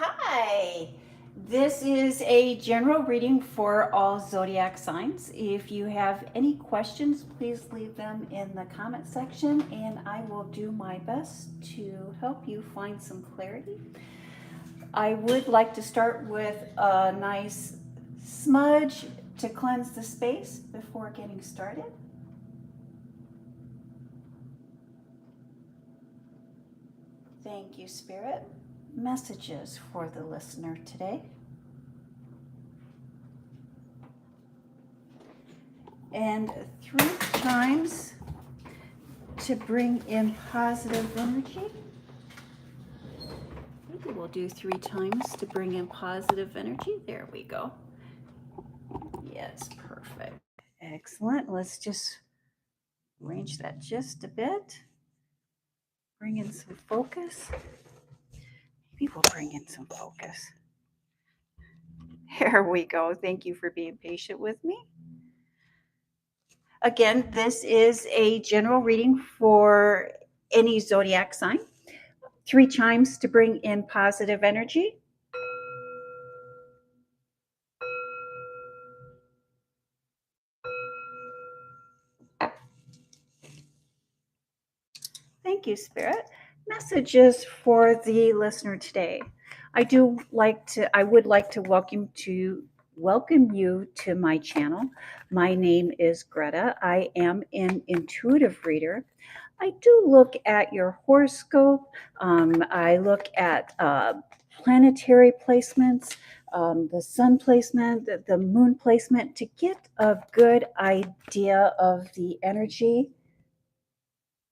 Hi. This is a general reading for all zodiac signs. If you have any questions, please leave them in the comment section and I will do my best to help you find some clarity. I would like to start with a nice smudge to cleanse the space before getting started. Thank you, Spirit. Messages for the listener today. And 3 times to bring in positive energy. Maybe we'll do 3 times to bring in positive energy. There we go. Yes, perfect. Excellent. Let's just arrange that just a bit. Bring in some focus. Maybe we'll bring in some focus. There we go. Thank you for being patient with me. Again, this is a general reading for any zodiac sign. 3 chimes to bring in positive energy. Thank you, Spirit. Messages for the listener today. I would like to welcome you to my channel. My name is Greta. I am an intuitive reader. I do look at your horoscope. I look at planetary placements, the sun placement, the moon placement to get a good idea of the energy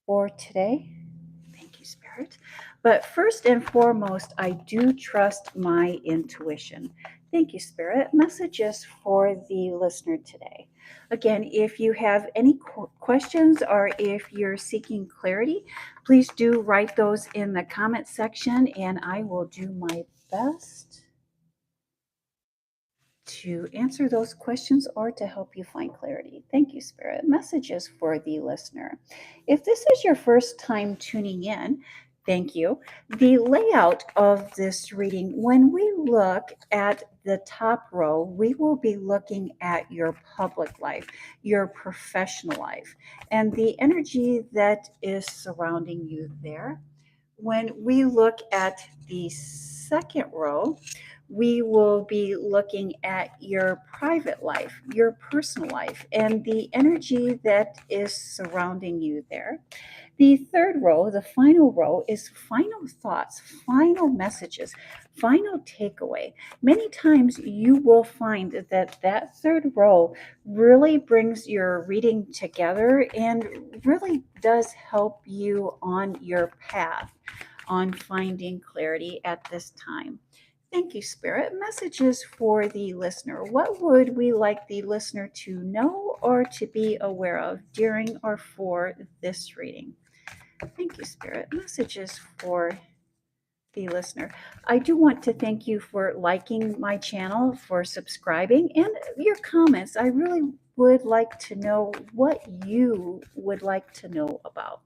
for today. Thank you, Spirit. But first and foremost, I do trust my intuition. Thank you, Spirit. Messages for the listener today. Again, if you have any questions or if you're seeking clarity, please do write those in the comment section and I will do my best to answer those questions or to help you find clarity. Thank you, Spirit. Messages for the listener. If this is your first time tuning in, thank you. The layout of this reading, when we look at the top row, we will be looking at your public life, your professional life, and the energy that is surrounding you there. When we look at the second row, we will be looking at your private life, your personal life, and the energy that is surrounding you there. The third row, the final row, is final thoughts, final messages, final takeaway. Many times you will find that third row really brings your reading together and really does help you on your path on finding clarity at this time. Thank you, Spirit. Messages for the listener. What would we like the listener to know or to be aware of during or for this reading? Thank you, Spirit. Messages for the listener. I do want to thank you for liking my channel, for subscribing, and your comments. I really would like to know what you would like to know about.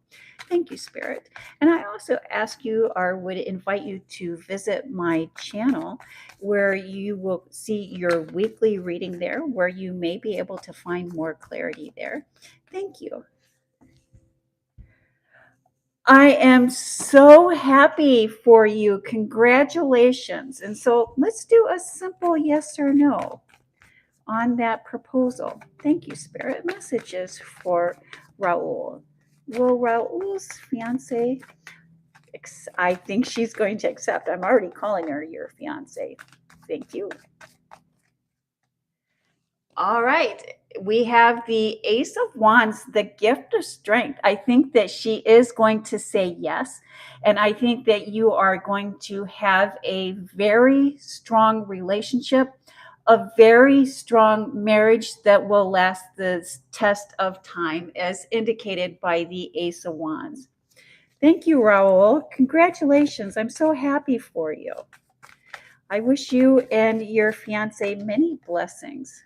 Thank you, Spirit. And I also ask you or would invite you to visit my channel where you will see your weekly reading there, where you may be able to find more clarity there. Thank you. I am so happy for you. Congratulations. And so let's do a simple yes or no on that proposal. Thank you, Spirit. Messages for Raul. Will Raul's fiance, I think she's going to accept. I'm already calling her your fiance. Thank you. All right. We have the Ace of Wands, the gift of strength. I think that she is going to say yes. And I think that you are going to have a very strong relationship, a very strong marriage that will last the test of time, as indicated by the Ace of Wands. Thank you, Raul. Congratulations. I'm so happy for you. I wish you and your fiance many blessings.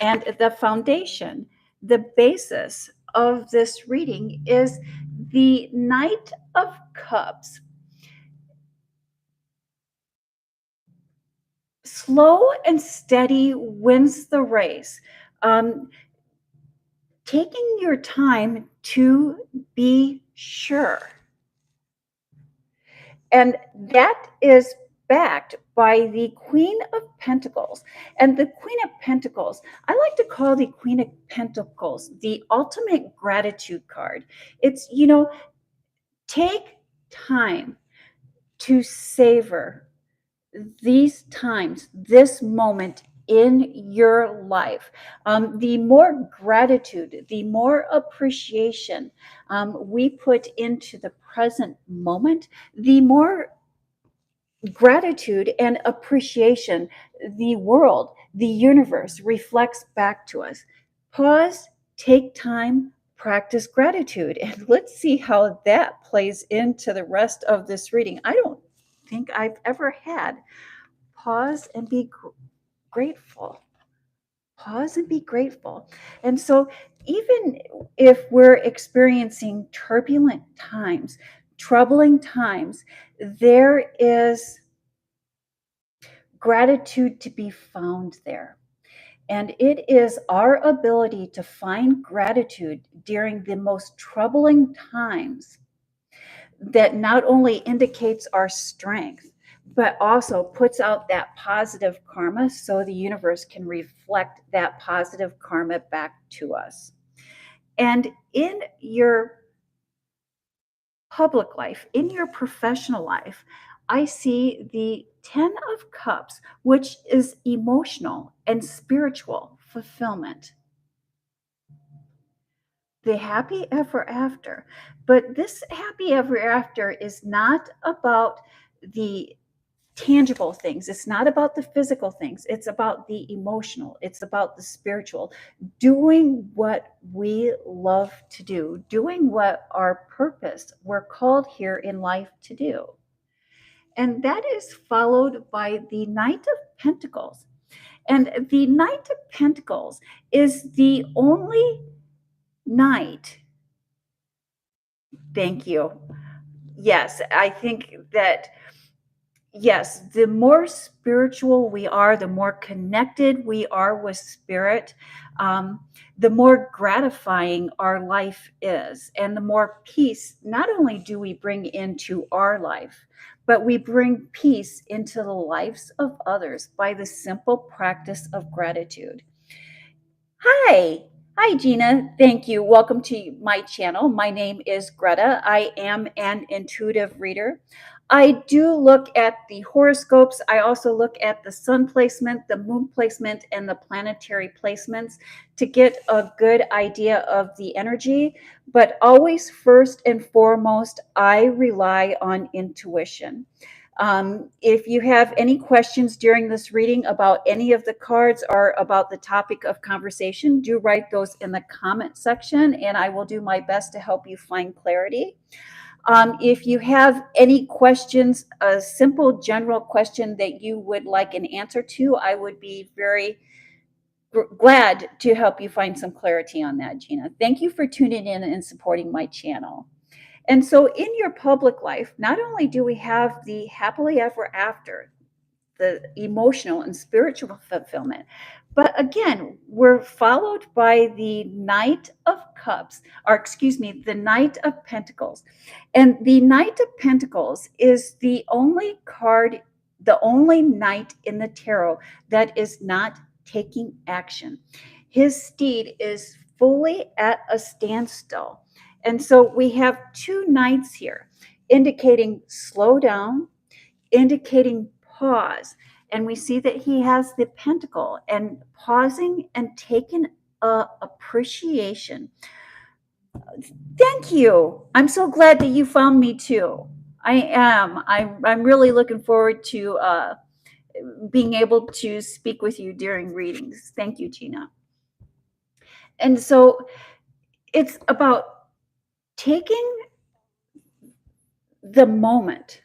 And the foundation, the basis of this reading is the Knight of Cups. Slow and steady wins the race. Taking your time to be sure. And that is backed by the Queen of Pentacles. And the Queen of Pentacles, I like to call the Queen of Pentacles the ultimate gratitude card. It's, take time to savor these times, this moment in your life. The more gratitude, the more appreciation we put into the present moment, the more gratitude and appreciation the world, the universe reflects back to us. Pause, take time, practice gratitude, and let's see how that plays into the rest of this reading. I don't think I've ever had pause and be grateful. Pause and be grateful. And so, even if we're experiencing turbulent times, troubling times, there is gratitude to be found there. And it is our ability to find gratitude during the most troubling times that not only indicates our strength, but also puts out that positive karma so the universe can reflect that positive karma back to us. And in your public life, in your professional life, I see the 10 of Cups, which is emotional and spiritual fulfillment. The happy ever after. But this happy ever after is not about the tangible things. It's not about the physical things. It's about the emotional. It's about the spiritual. Doing what we love to do, doing what our purpose we're called here in life to do. And that is followed by the Knight of Pentacles. And the Knight of Pentacles is the only knight. Thank you. Yes, I think that yes, the more spiritual we are, the more connected we are with spirit, the more gratifying our life is, and the more peace not only do we bring into our life, but we bring peace into the lives of others by the simple practice of gratitude. Hi. Hi, Gina. Thank you. Welcome to my channel. My name is Greta. I am an intuitive reader. I do look at the horoscopes. I also look at the sun placement, the moon placement, and the planetary placements to get a good idea of the energy. But always, first and foremost, I rely on intuition. If you have any questions during this reading about any of the cards or about the topic of conversation, do write those in the comment section, and I will do my best to help you find clarity. If you have any questions, a simple general question that you would like an answer to, I would be very glad to help you find some clarity on that, Gina. Thank you for tuning in and supporting my channel. And so in your public life, not only do we have the happily ever after, the emotional and spiritual fulfillment, but again, we're followed by the Knight of Cups, or excuse me, the Knight of Pentacles. And the Knight of Pentacles is the only card, the only knight in the tarot that is not taking action. His steed is fully at a standstill. And so we have two knights here indicating slow down, indicating pause. And we see that he has the pentacle and pausing and taking appreciation. Thank you. I'm so glad that you found me too. I am. I'm really looking forward to being able to speak with you during readings. Thank you, Gina. And so it's about taking the moment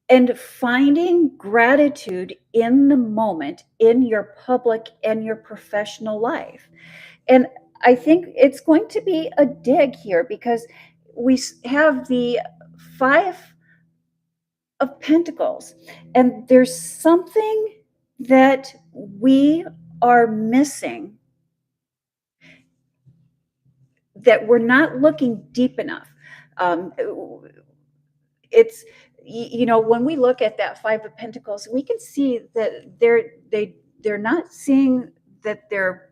and finding gratitude in the moment in your public and your professional life. And I think it's going to be a dig here because we have the Five of Pentacles, and there's something that we are missing, that we're not looking deep enough. Um, it's when we look at that Five of Pentacles, we can see that they're not seeing that they're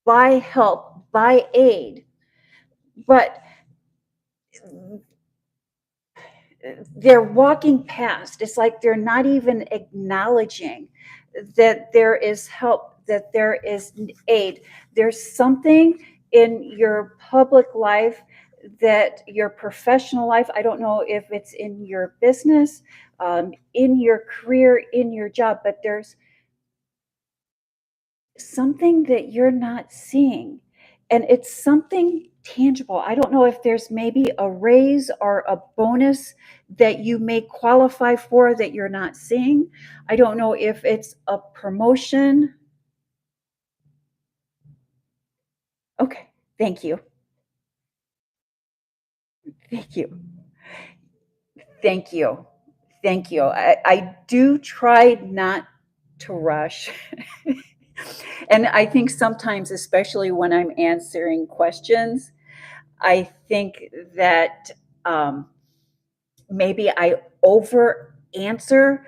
by help, by aid, but they're walking past. It's like they're not even acknowledging that there is help, that there is aid. There's something in your public life, that your professional life, I don't know if it's in your business, in your career, in your job, but there's something that you're not seeing, and it's something tangible. I don't know if there's maybe a raise or a bonus that you may qualify for that you're not seeing. I don't know if it's a promotion. Okay, thank you. Thank you. Thank you. Thank you. I do try not to rush. And I think sometimes, especially when I'm answering questions, I think that maybe I over answer,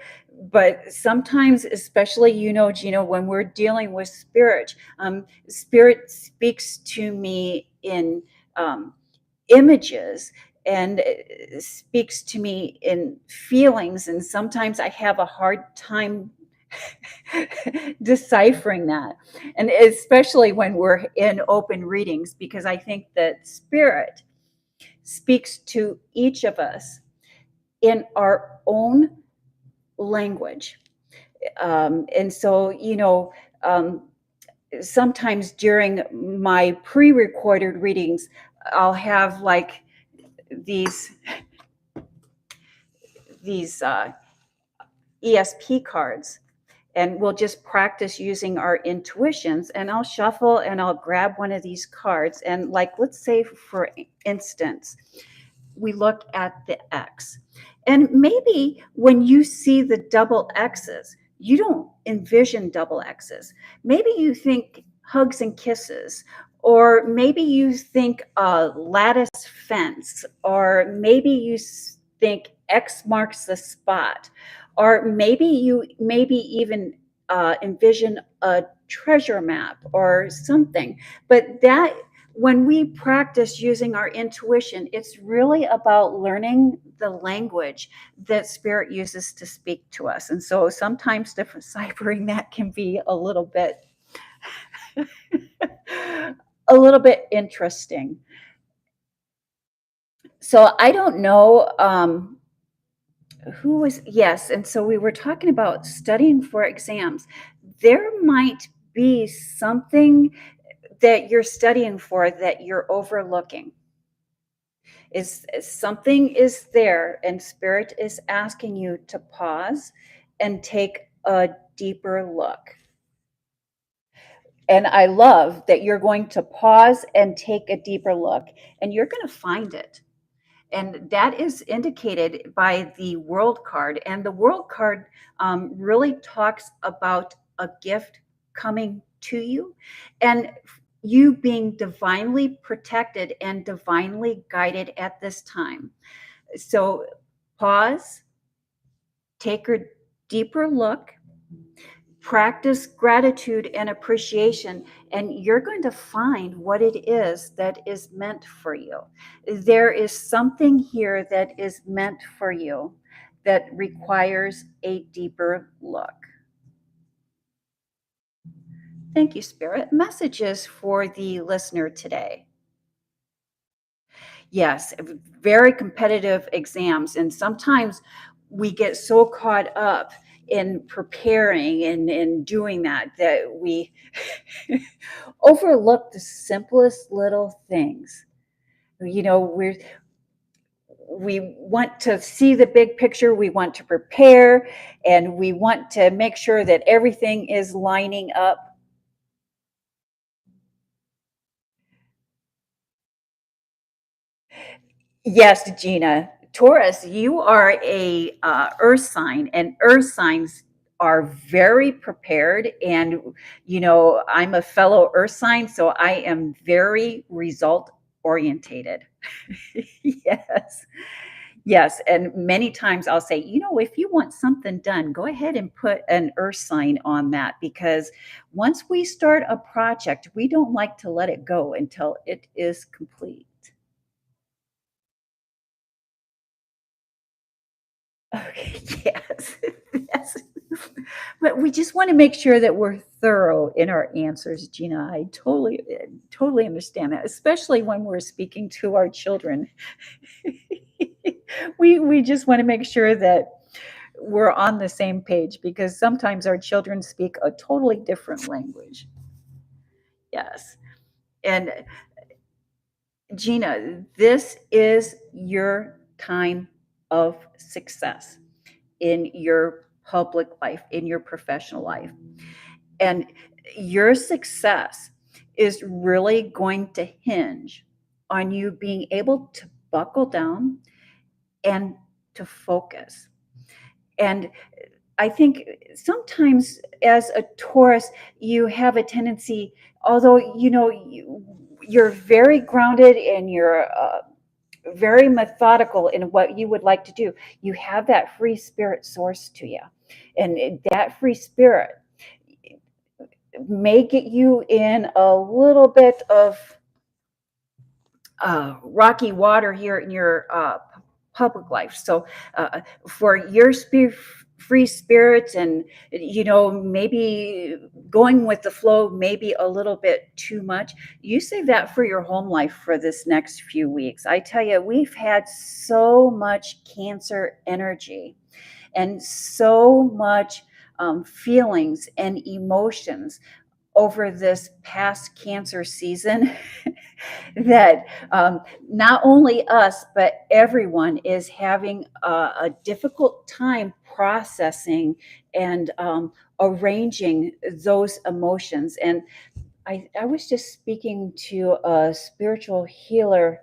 but sometimes, especially, Gina, when we're dealing with spirit, spirit speaks to me in images, and speaks to me in feelings, and sometimes I have a hard time deciphering that, and especially when we're in open readings, because I think that spirit speaks to each of us in our own language. And so, sometimes during my pre-recorded readings, I'll have like these ESP cards, and we'll just practice using our intuitions, and I'll shuffle and I'll grab one of these cards, and like, let's say for instance, we look at the X. And maybe when you see the double X's, you don't envision double X's. Maybe you think hugs and kisses, or maybe you think a lattice fence, or maybe you think X marks the spot, or maybe you even envision a treasure map or something. But that, when we practice using our intuition, it's really about learning the language that spirit uses to speak to us. And so sometimes deciphering that can be a little bit interesting. So I don't know who was, yes. And so we were talking about studying for exams. There might be something that you're studying for that you're overlooking. Is something is there, and spirit is asking you to pause and take a deeper look. And I love that you're going to pause and take a deeper look, and you're going to find it. And that is indicated by the world card. And the world card really talks about a gift coming to you, and you being divinely protected and divinely guided at this time. So pause, take a deeper look, practice gratitude and appreciation, and you're going to find what it is that is meant for you. There is something here that is meant for you that requires a deeper look. Thank you, Spirit. Messages for the listener today. Yes, very competitive exams. And sometimes we get so caught up in preparing and doing that we overlook the simplest little things. We want to see the big picture, we want to prepare, and we want to make sure that everything is lining up. Yes, Gina. Taurus, you are a earth sign, and earth signs are very prepared. And, I'm a fellow earth sign, so I am very result orientated. Yes. Yes, and many times I'll say, if you want something done, go ahead and put an earth sign on that, because once we start a project, we don't like to let it go until it is complete. Okay, yes. Yes. But we just want to make sure that we're thorough in our answers, Gina. I totally understand that, especially when we're speaking to our children. We just want to make sure that we're on the same page, because sometimes our children speak a totally different language. Yes. And Gina, this is your time of success in your public life, in your professional life. And your success is really going to hinge on you being able to buckle down and to focus. And I think sometimes as a Taurus, you have a tendency, although you're very grounded and you're very methodical in what you would like to do, you have that free spirit source to you, and that free spirit may get you in a little bit of rocky water here in your public life. So for your free spirits, and maybe going with the flow, maybe a little bit too much, you save that for your home life for this next few weeks. I tell you, we've had so much Cancer energy and so much feelings and emotions over this past Cancer season that not only us, but everyone is having a difficult time processing and arranging those emotions. And I was just speaking to a spiritual healer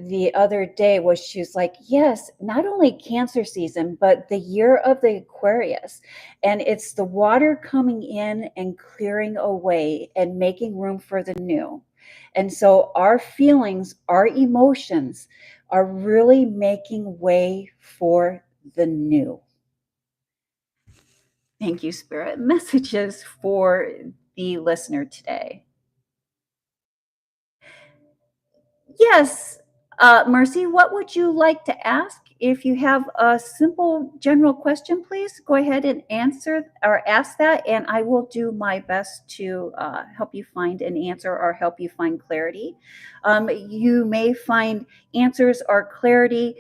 the other day, where she's like, yes, not only Cancer season, but the year of the Aquarius. And it's the water coming in and clearing away and making room for the new. And so our feelings, our emotions are really making way for the new. Thank you, Spirit. Messages for the listener today. Yes, Mercy, what would you like to ask? If you have a simple general question, please go ahead and answer or ask that, and I will do my best to help you find an answer or help you find clarity. You may find answers or clarity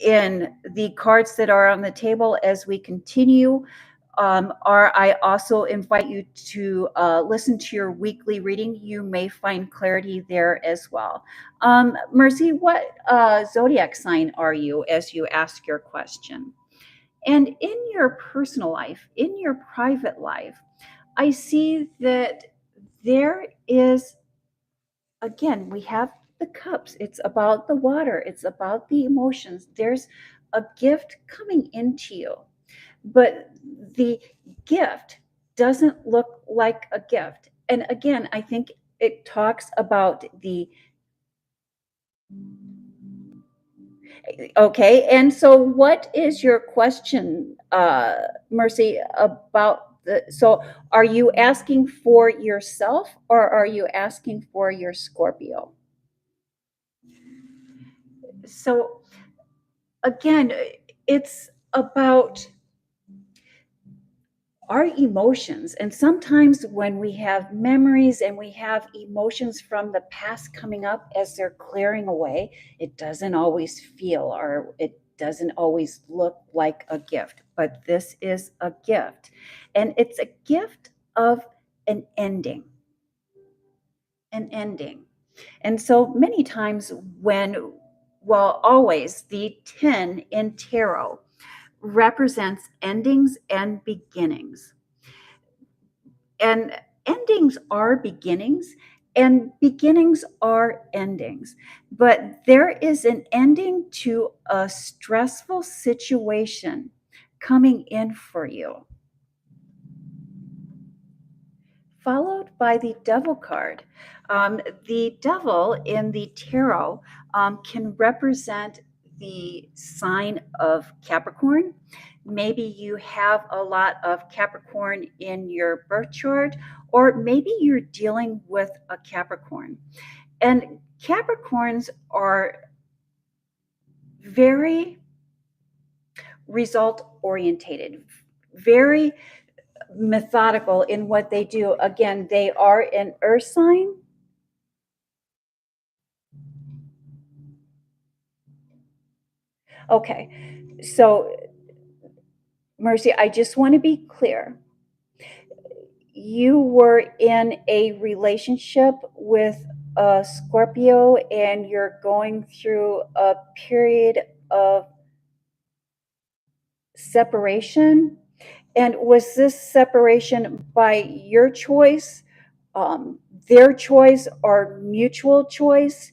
in the cards that are on the table as we continue. Or I also invite you to listen to your weekly reading. You may find clarity there as well. Mercy, what zodiac sign are you as you ask your question? And in your personal life, in your private life, I see that there is, again, we have the cups. It's about the water, it's about the emotions. There's a gift coming into you, but the gift doesn't look like a gift. And again, I think it talks about the, okay. And so what is your question, Mercy, about the, so are you asking for yourself or are you asking for your Scorpio? So again, it's about our emotions. And sometimes when we have memories and we have emotions from the past coming up as they're clearing away, it doesn't always feel, or it doesn't always look like a gift. But this is a gift. And it's a gift of an ending. An ending. And so many times when, well, always the 10 in tarot represents endings and beginnings. And endings are beginnings, And beginnings are endings, but there is an ending to a stressful situation coming in for you, followed by the devil card. The devil in the tarot can represent the sign of Capricorn. Maybe you have a lot of Capricorn in your birth chart, or maybe you're dealing with a Capricorn. And Capricorns are very result orientated, very methodical in what they do. Again, they are an earth sign. Okay, so Mercy, I just want to be clear. You were in a relationship with a Scorpio and you're going through a period of separation. And was this separation by your choice, their choice, or mutual choice?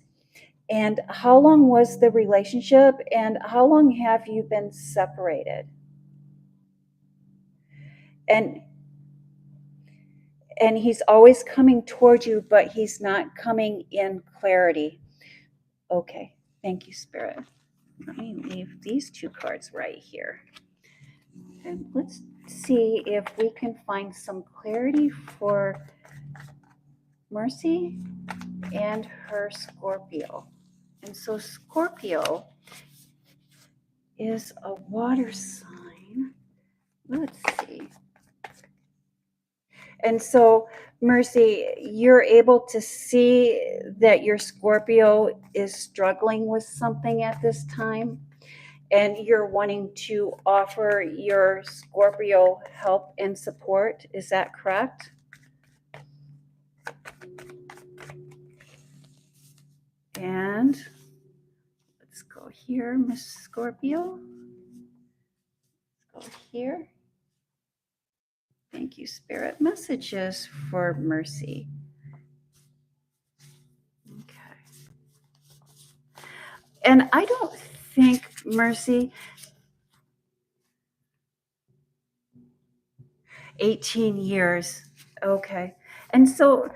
And how long was the relationship? And how long have you been separated? And he's always coming towards you, but he's not coming in clarity. Okay, thank you, Spirit. Let me leave these two cards right here. And let's see if we can find some clarity for Mercy and her Scorpio. And so Scorpio is a water sign. Let's see. And so, Mercy, you're able to see that your Scorpio is struggling with something at this time, and you're wanting to offer your Scorpio help and support. Is that correct? And let's go here, Miss Scorpio. Let's go here. Thank you, Spirit. Messages for Mercy. Okay. And I don't think, Mercy, 18 years. Okay. And so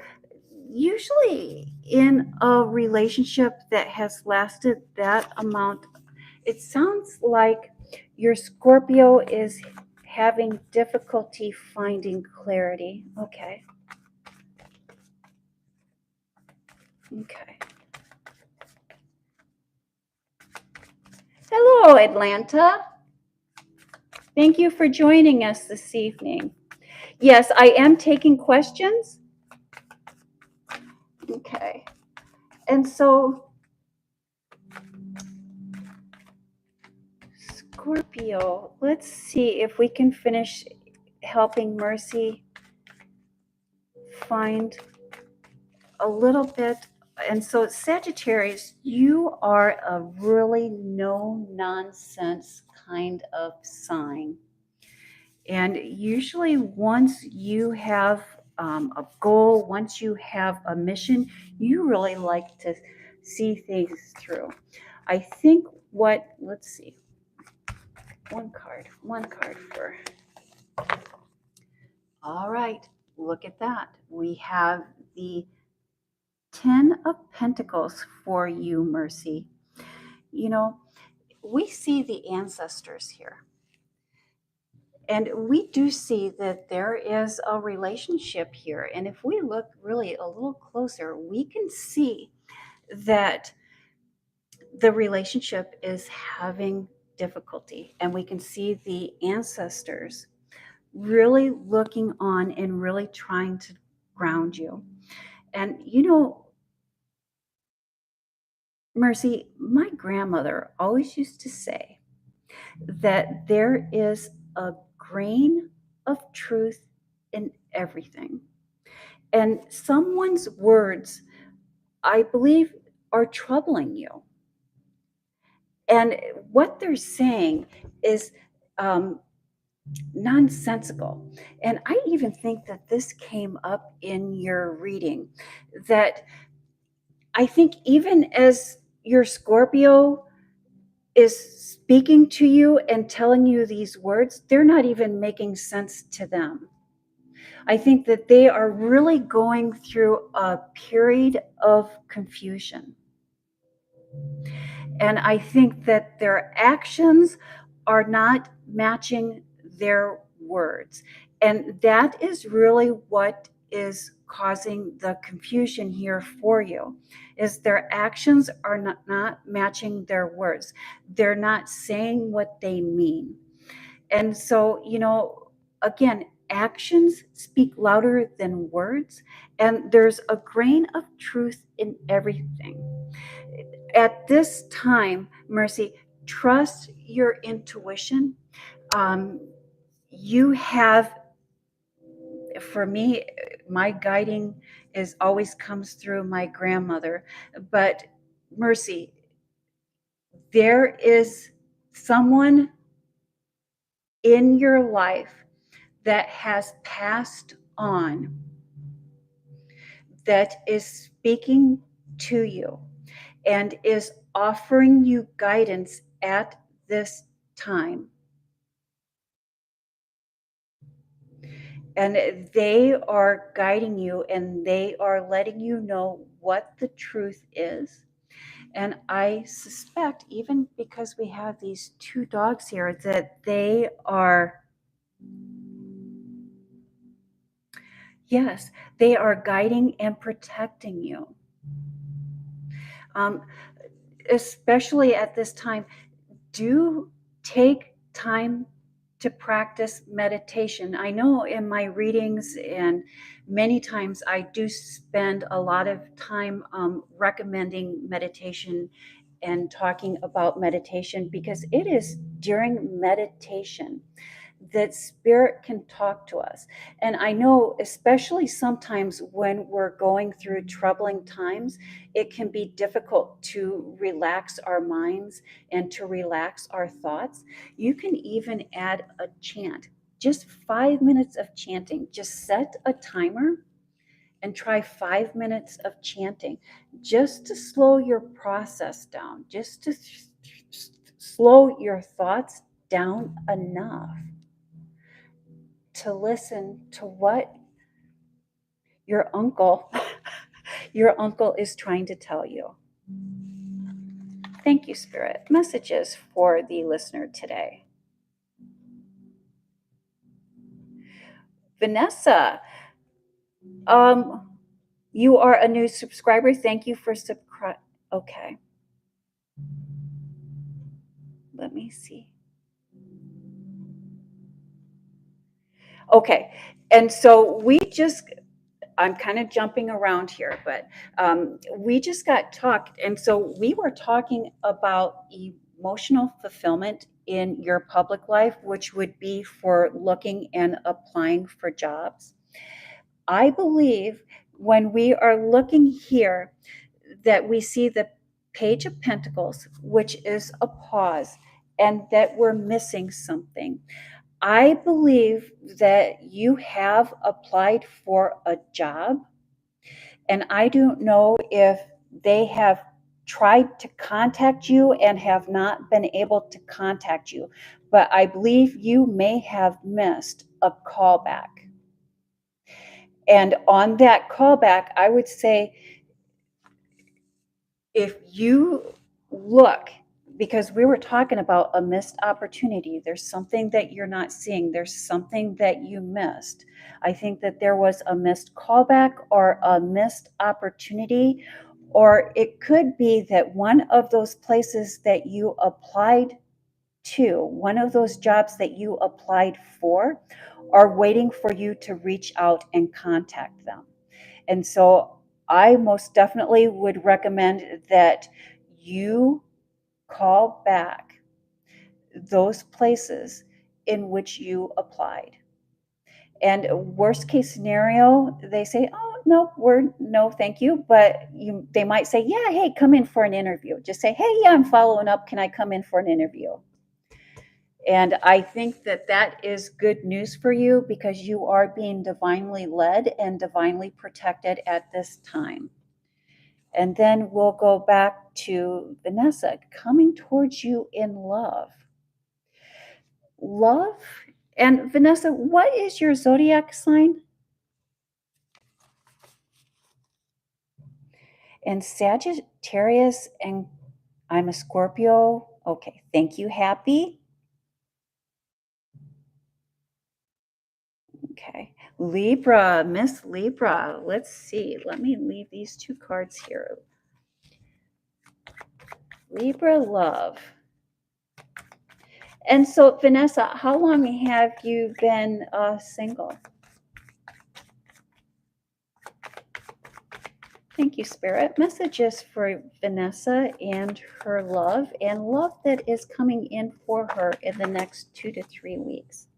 usually in a relationship that has lasted that amount, it sounds like your Scorpio is having difficulty finding clarity. Okay. Okay. Hello, Atlanta. Thank you for joining us this evening. Yes, I am taking questions. Okay. And so, Scorpio, let's see if we can finish helping Mercy find a little bit. And so, Sagittarius, you are a really no nonsense kind of sign. And usually, once you have a goal, once you have a mission, you really like to see things through. I think let's see, one card for. All right, look at that. We have the 10 of Pentacles for you, Mercy. You know, we see the ancestors here. And we do see that there is a relationship here. And if we look really a little closer, we can see that the relationship is having difficulty. And we can see the ancestors really looking on and really trying to ground you. And, Mercy, my grandmother always used to say that there is a grain of truth in everything. And someone's words, I believe, are troubling you. And what they're saying is nonsensical. And I even think that this came up in your reading, that I think even as your Scorpio is speaking to you and telling you these words, they're not even making sense to them. I think that they are really going through a period of confusion. And I think that their actions are not matching their words. And that is really what is causing the confusion here for you, is their actions are not matching their words. They're not saying what they mean. And so, again, actions speak louder than words, and there's a grain of truth in everything. At this time, Mercy, trust your intuition. Um, you have, for me, my guiding is always comes through my grandmother. But Mercy, there is someone in your life that has passed on that is speaking to you and is offering you guidance at this time. And they are guiding you and they are letting you know what the truth is. And I suspect, even because we have these two dogs here, that they are, yes, they are guiding and protecting you. Um, Especially at this time, do take time to practice meditation. I know in my readings, and many times I do spend a lot of time recommending meditation and talking about meditation, because it is during meditation that spirit can talk to us. And I know, especially sometimes when we're going through troubling times, it can be difficult to relax our minds and to relax our thoughts. You can even add a chant, just 5 minutes of chanting. Just set a timer and try 5 minutes of chanting, just to slow your process down, just to slow your thoughts down enough to listen to what your uncle your uncle is trying to tell you. Thank you, Spirit. Messages for the listener today. Vanessa, you are a new subscriber. Thank you for subscribe. Okay. Let me see. Okay. And so I'm kind of jumping around here, but we just got talked. And so we were talking about emotional fulfillment in your public life, which would be for looking and applying for jobs. I believe when we are looking here that we see the Page of Pentacles, which is a pause, and that we're missing something. I believe that you have applied for a job, and I don't know if they have tried to contact you and have not been able to contact you, but I believe you may have missed a callback. And on that callback, I would say, if you look, because we were talking about a missed opportunity, there's something that you're not seeing, there's something that you missed. I think that there was a missed callback or a missed opportunity, or it could be that one of those places that you applied to, one of those jobs that you applied for, are waiting for you to reach out and contact them. And so I most definitely would recommend that you call back those places in which you applied. And worst case scenario, they say, "Oh, no, thank you." But they might say, "Yeah, hey, come in for an interview." Just say, "Hey, yeah, I'm following up. Can I come in for an interview?" And I think that that is good news for you because you are being divinely led and divinely protected at this time. And then we'll go back to Vanessa coming towards you in love. Love. And Vanessa, what is your zodiac sign? And Sagittarius, and I'm a Scorpio. Okay, thank you, Happy. Okay, Libra, Miss Libra. Let's see. Let me leave these two cards here. Libra love. And so, Vanessa, how long have you been single? Thank you, Spirit. Messages for Vanessa and her love, and love that is coming in for her in the next 2 to 3 weeks.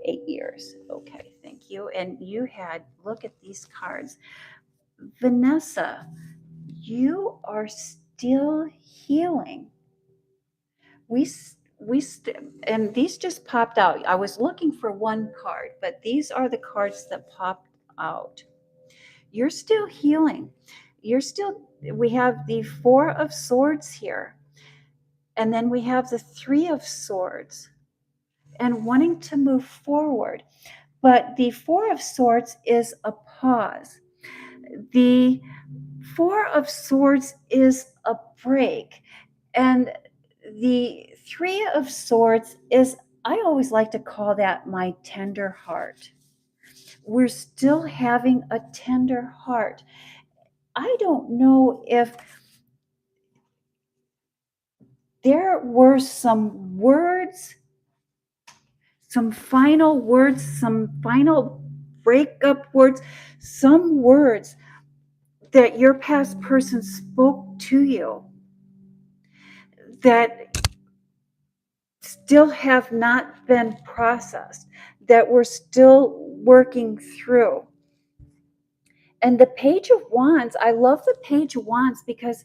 8 years. Okay, thank you. And you had, look at these cards. Vanessa, you are still healing. And these just popped out. I was looking for one card, but these are the cards that popped out. You're still healing. We have the Four of Swords here. And then we have the Three of Swords and wanting to move forward. But the Four of Swords is a pause. The Four of Swords is a break. And the Three of Swords is, I always like to call that my tender heart. We're still having a tender heart. I don't know if there were some words, some final words, some final breakup words, some words that your past person spoke to you that still have not been processed, that we're still working through. And the Page of Wands, I love the Page of Wands because,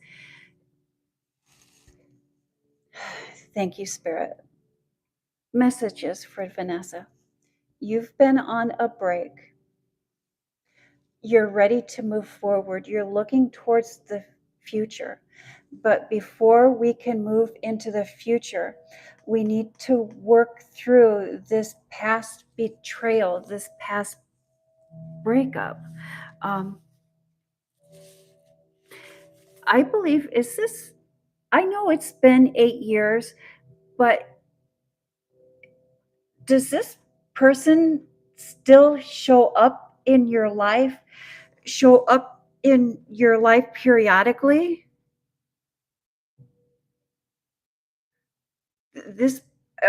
thank you, Spirit. Messages for Vanessa. You've been on a break. You're ready to move forward. You're looking towards the future. But before we can move into the future, we need to work through this past betrayal, this past breakup. I believe, I know it's been 8 years, but does this person still show up in your life, periodically? This,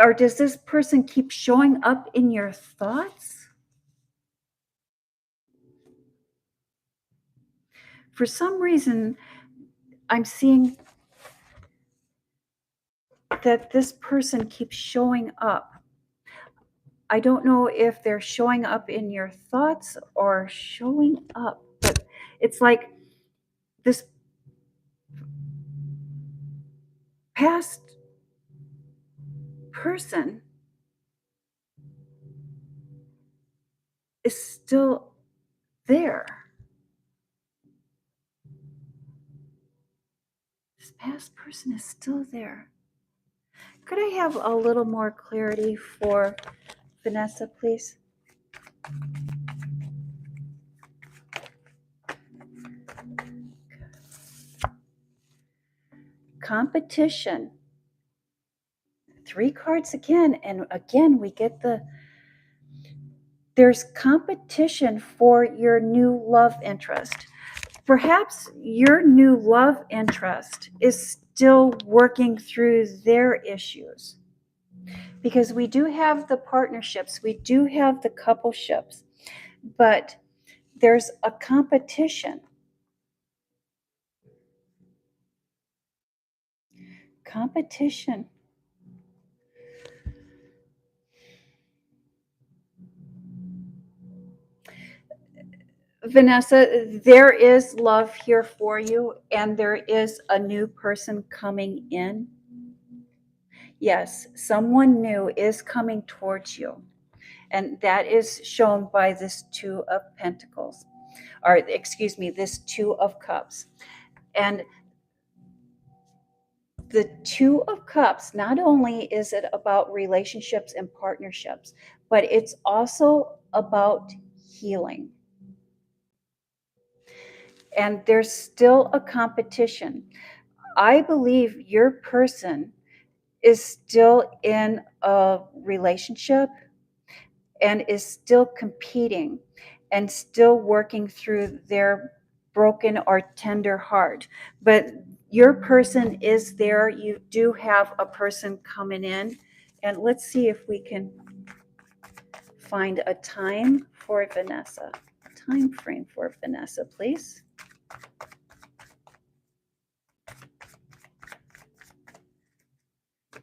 or does this person keep showing up in your thoughts? For some reason, I'm seeing that this person keeps showing up. I don't know if they're showing up in your thoughts or showing up, but it's like this past person is still there. This past person is still there. Could I have a little more clarity for Vanessa, please? Competition. 3 cards again, and again we get there's competition for your new love interest. Perhaps your new love interest is still working through their issues. Because we do have the partnerships, we do have the coupleships, but there's a competition. Competition. Vanessa, there is love here for you, and there is a new person coming in. Yes, someone new is coming towards you. And that is shown by this Two of Pentacles, or excuse me, this Two of Cups. And the Two of Cups, not only is it about relationships and partnerships, but it's also about healing. And there's still a competition. I believe your person is still in a relationship and is still competing and still working through their broken or tender heart. But your person is there. You do have a person coming in. And let's see if we can find a time for Vanessa. Time frame for Vanessa, please.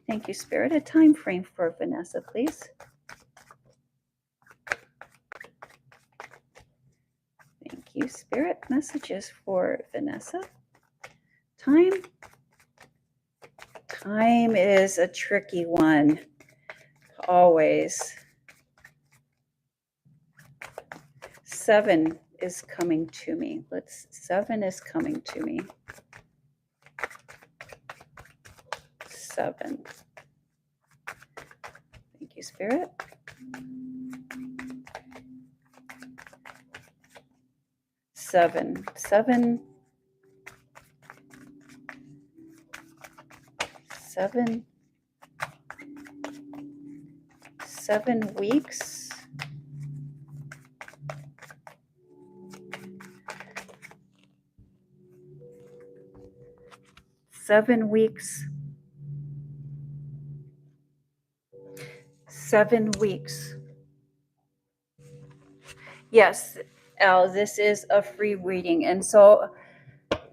Thank you, Spirit. A time frame for Vanessa, please. Thank you, Spirit. Messages for Vanessa. Time. Time is a tricky one, always. 7 is coming to me. 7 is coming to me. 7. Thank you, Spirit. 7. 7. 7. 7 weeks. 7 weeks. 7 weeks. Yes, Al, this is a free reading. And so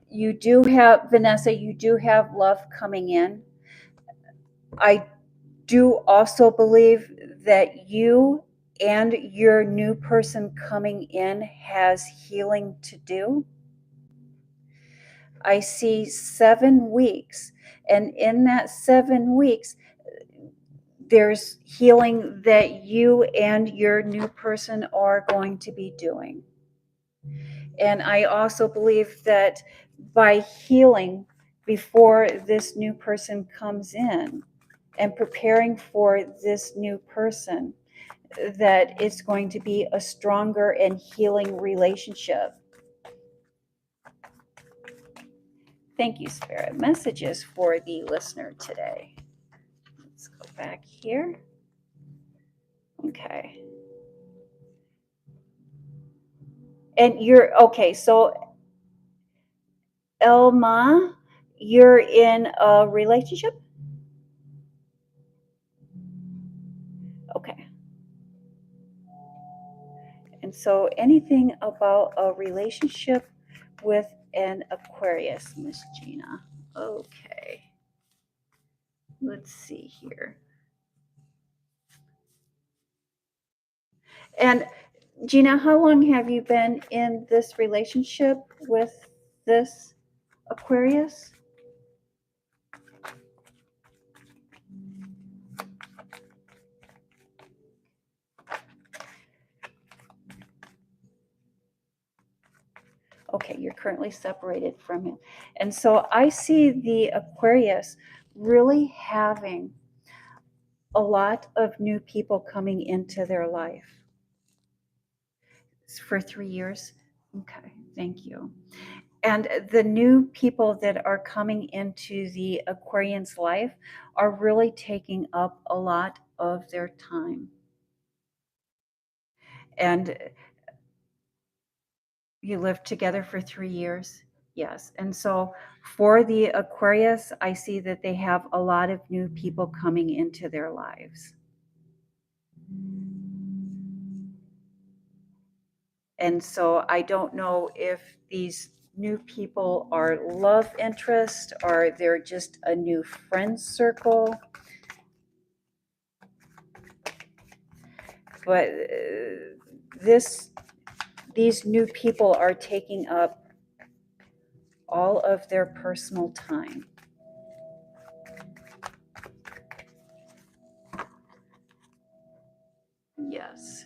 you do have, Vanessa, you do have love coming in. I do also believe that you and your new person coming in has healing to do. I see 7 weeks, and in that 7 weeks, there's healing that you and your new person are going to be doing. And I also believe that by healing before this new person comes in and preparing for this new person, that it's going to be a stronger and healing relationship. Thank you, Spirit. Messages for the listener today. Let's go back here. Okay. And you're, okay, so Elma, you're in a relationship? Okay. And so anything about a relationship with an Aquarius, Miss Gina? Okay. Let's see here. And Gina, how long have you been in this relationship with this Aquarius? Okay, you're currently separated from him. And so I see the Aquarius really having a lot of new people coming into their life. For 3 years? Okay, thank you. And the new people that are coming into the Aquarian's life are really taking up a lot of their time. And you lived together for 3 years? Yes. And so for the Aquarius, I see that they have a lot of new people coming into their lives. And so I don't know if these new people are love interest or they're just a new friend circle. But these new people are taking up all of their personal time. Yes.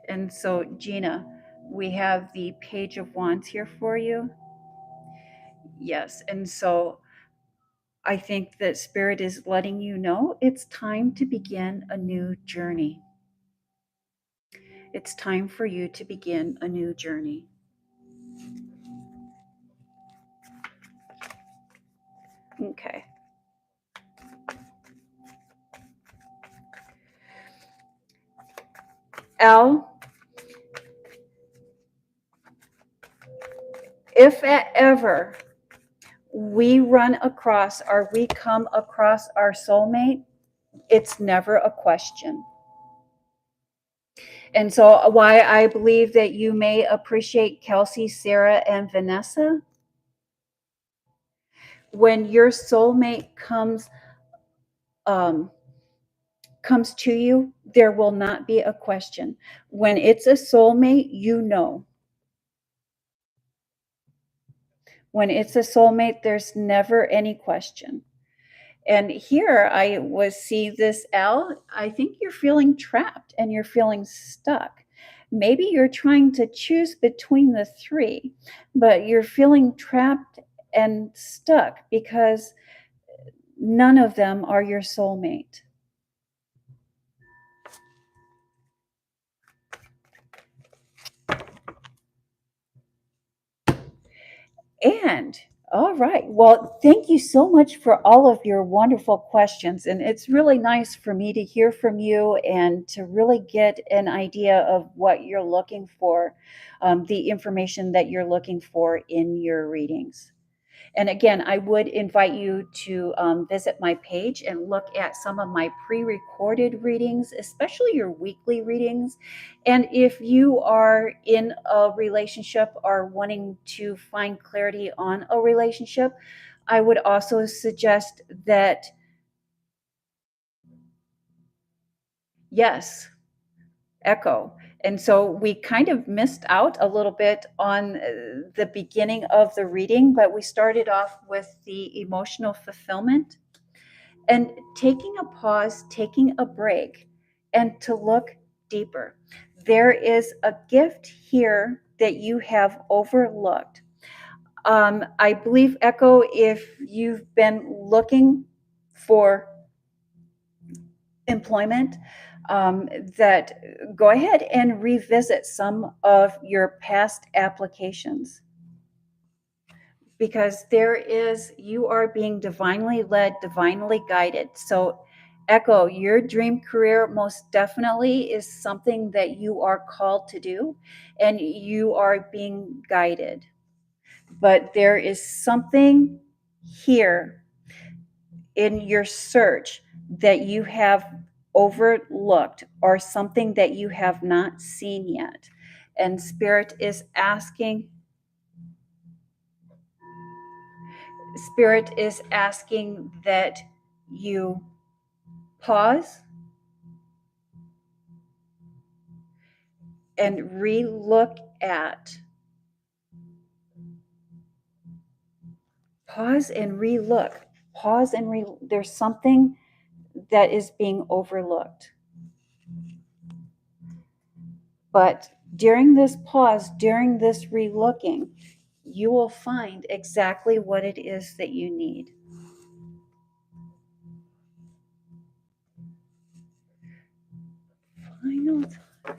And so, Gina, we have the Page of Wands here for you. Yes. And so I think that Spirit is letting you know it's time to begin a new journey. It's time for you to begin a new journey. Okay. Al, if ever we run across or we come across our soulmate, it's never a question. And so why I believe that you may appreciate Kelsey, Sarah, and Vanessa, when your soulmate comes to you, there will not be a question. When it's a soulmate, you know. When it's a soulmate, there's never any question. And here I was see this, Al, I think you're feeling trapped and you're feeling stuck. Maybe you're trying to choose between the three, but you're feeling trapped and stuck because none of them are your soulmate. And all right. Well, thank you so much for all of your wonderful questions. And it's really nice for me to hear from you and to really get an idea of what you're looking for, the information that you're looking for in your readings. And again, I would invite you to visit my page and look at some of my pre-recorded readings, especially your weekly readings. And if you are in a relationship or wanting to find clarity on a relationship, I would also suggest that, yes, Echo. And so we kind of missed out a little bit on the beginning of the reading, but we started off with the emotional fulfillment and taking a pause, taking a break, and to look deeper. There is a gift here that you have overlooked. I believe, Echo, if you've been looking for employment, that go ahead and revisit some of your past applications, because you are being divinely led, divinely guided. So Echo, your dream career most definitely is something that you are called to do, and you are being guided. But there is something here in your search that you have overlooked, or something that you have not seen yet. And Spirit is asking that you pause and relook at. Pause and relook. There's something that is being overlooked. But during this pause, during this relooking, you will find exactly what it is that you need. Final time.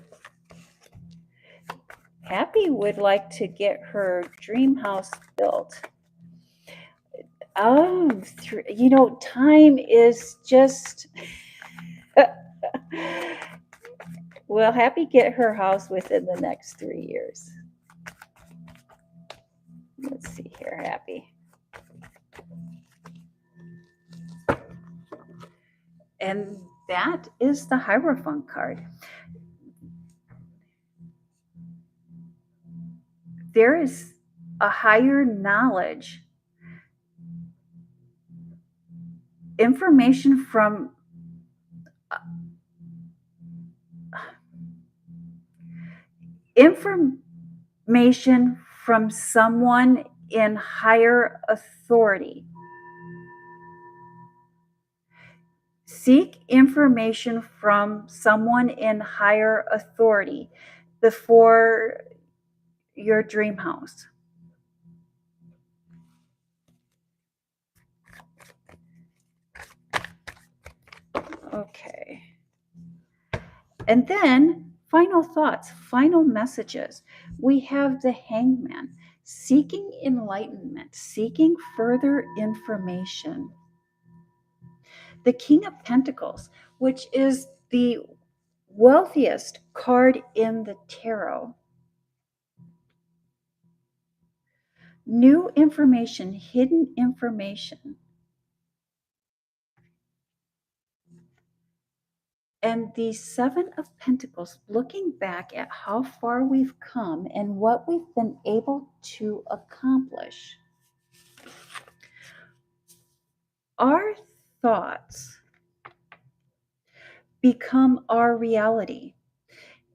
Happy would like to get her dream house built. Time is just. Will Happy get her house within the next 3 years? Let's see here, Happy. And that is the Hierophant card. There is a higher knowledge, information from someone in higher authority. Seek information from someone in higher authority before your dream house. Okay. And then final thoughts, final messages. We have the Hangman, seeking enlightenment, seeking further information. The King of Pentacles, which is the wealthiest card in the tarot. New information, hidden information. And the Seven of Pentacles, looking back at how far we've come and what we've been able to accomplish. Our thoughts become our reality.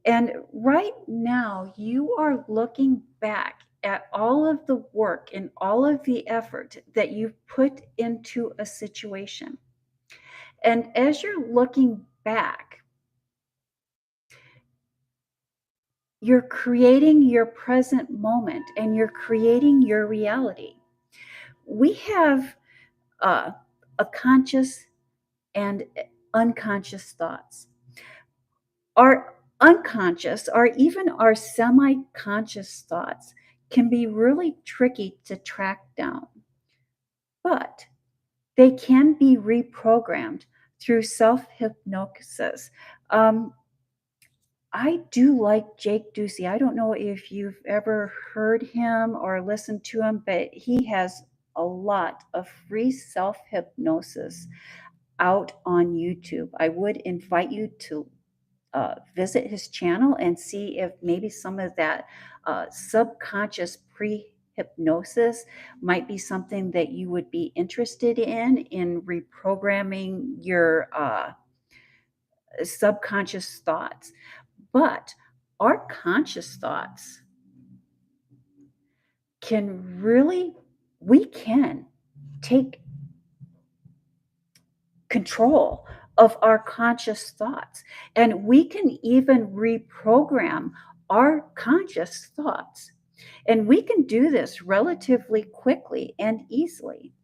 And right now, you are looking back at all of the work and all of the effort that you've put into a situation. And as you're looking back, you're creating your present moment and you're creating your reality. We have a conscious and unconscious thoughts. Our unconscious or even our semi-conscious thoughts can be really tricky to track down, but they can be reprogrammed through self-hypnosis. I do like Jake Ducey. I don't know if you've ever heard him or listened to him, but he has a lot of free self-hypnosis out on YouTube. I would invite you to visit his channel and see if maybe some of that subconscious pre-hypnosis might be something that you would be interested in reprogramming your subconscious thoughts. But our conscious thoughts we can take control of our conscious thoughts. And we can even reprogram our conscious thoughts. And we can do this relatively quickly and easily.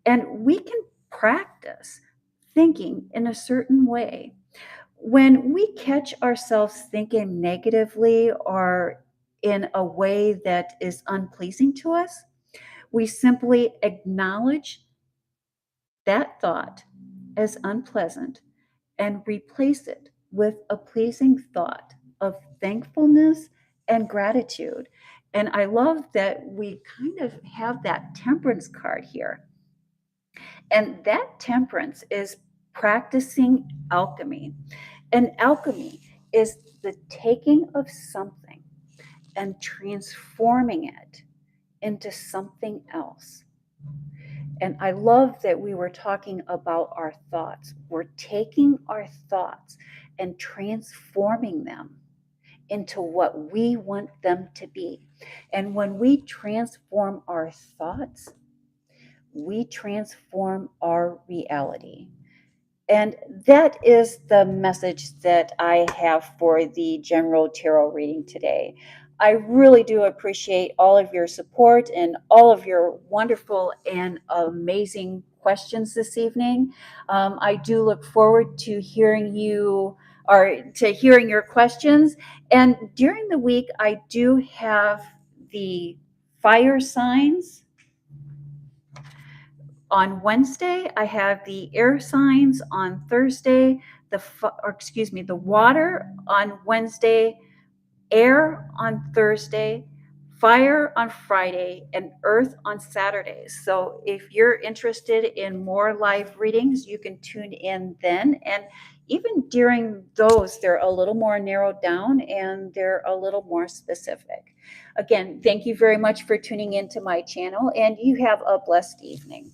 And we can practice thinking in a certain way. When we catch ourselves thinking negatively or in a way that is unpleasing to us, we simply acknowledge that thought as unpleasant and replace it with a pleasing thought of thankfulness and gratitude. And I love that we kind of have that temperance card here. And that temperance is practicing alchemy. And alchemy is the taking of something and transforming it into something else. And I love that we were talking about our thoughts. We're taking our thoughts and transforming them into what we want them to be. And when we transform our thoughts, we transform our reality. And that is the message that I have for the general tarot reading today. I really do appreciate all of your support and all of your wonderful and amazing questions this evening. I do look forward to hearing your questions. And during the week, I do have the fire signs. On Wednesday, I have the air signs. On Thursday, the water on Wednesday, air on Thursday, fire on Friday, and earth on Saturdays. So if you're interested in more live readings, you can tune in then. And even during those, they're a little more narrowed down and they're a little more specific. Again, thank you very much for tuning into my channel, and you have a blessed evening.